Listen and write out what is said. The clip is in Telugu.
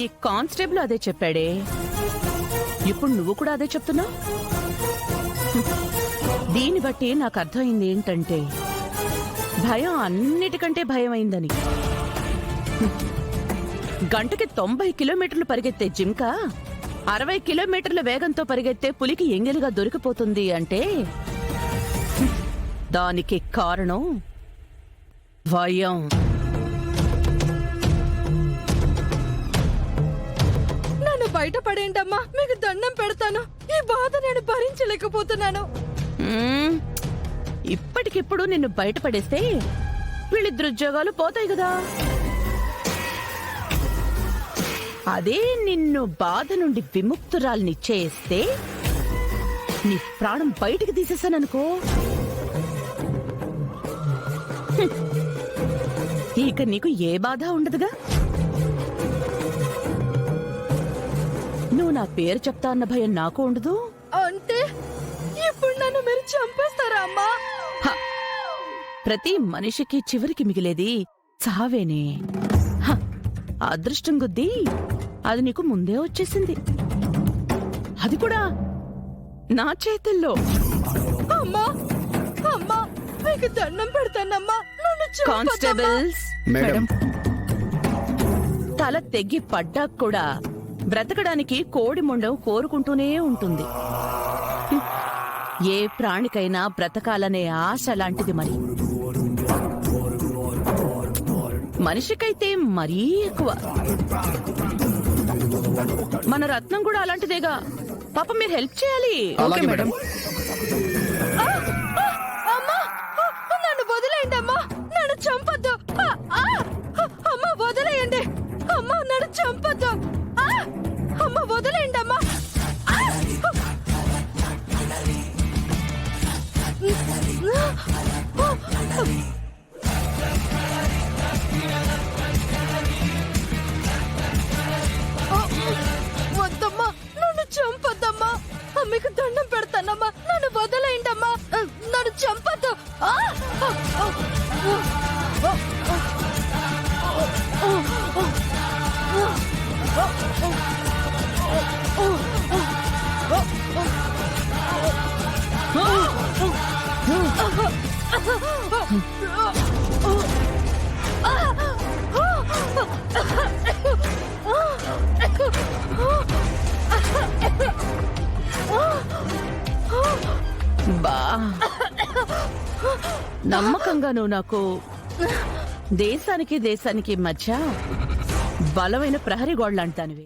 ఈ కానిస్టేబుల్ అదే చెప్పాడే, ఇప్పుడు నువ్వు కూడా అదే చెప్తున్నావు. దీన్ని బట్టి నాకు అర్థమైంది ఏంటంటే భయం అన్నిటికంటే భయమైందని. గంటకి 90 కిలోమీటర్లు పరిగెత్తే జింక 60 కిలోమీటర్ల వేగంతో పరిగెత్తే పులికి ఎంగిలిగా దొరికిపోతుంది అంటే దానికి కారణం భయం. నన్ను బయటపడేంటమ్మా, మీకు దండం పెడతాను. ఈ బాధ నేను భరించలేకపోతున్నాను. ఇప్పటికిప్పుడు నిన్ను బయటపడేస్తే వీళ్ళిద్దరు ఉద్యోగాలు పోతాయి కదా. అదే నిన్ను బాధ నుండి విముక్తురాల్ని చేస్తే నీ ప్రాణం బయటికి తీసేసాననుకో, ఇక నీకు ఏ బాధ ఉండదుగా. నువ్వు నా పేరు చెప్తా అన్న భయం నాకు ఉండదు. అంటే ఇప్పుడు నన్ను మీరు చంపేస్తారా అమ్మా? హ, ప్రతి మనిషికి చివరికి మిగిలేది చావేనే. హ, అదృష్టం కొద్దీ అది నీకు ముందే వచ్చేసింది, అది కూడా నా చేతుల్లో. అమ్మా అమ్మా, మీకు దండం పెడతానమ్మా, నన్ను చంపొద్దమ్మా. Constables, madam. తల తెగ్గి పడ్డాక కూడా బ్రతకడానికి కోడి మొండం కోరుకుంటూనే ఉంటుంది. ఏ ప్రాణికైనా బ్రతకాలనే ఆశ లాంటిది మరి. మనిషికైతే మరీ ఎక్కువ. మన రత్నం కూడా అలాంటిదేగా. పాప మీరు హెల్ప్ చేయాలి. అలాగే మేడం. అమ్మా, నన్ను వదిలేయండి అమ్మా, నన్ను చంపొద్దు. అమ్మా వదిలేయండి, అమ్మా నన్ను చంపొద్దు. అమ్మా వదిలేయండి అమ్మా. వద్దమ్మా, నన్ను చంపొద్దమ్మా, మీకు దండం పెడతానమ్మా, నన్ను వదిలేయండమ్మా, నన్ను చంపొద్దు. బా, నమ్మకంగా నువ్వు నాకు దేశానికి మధ్య బలమైన ప్రహరీ గోడలాంటానివి.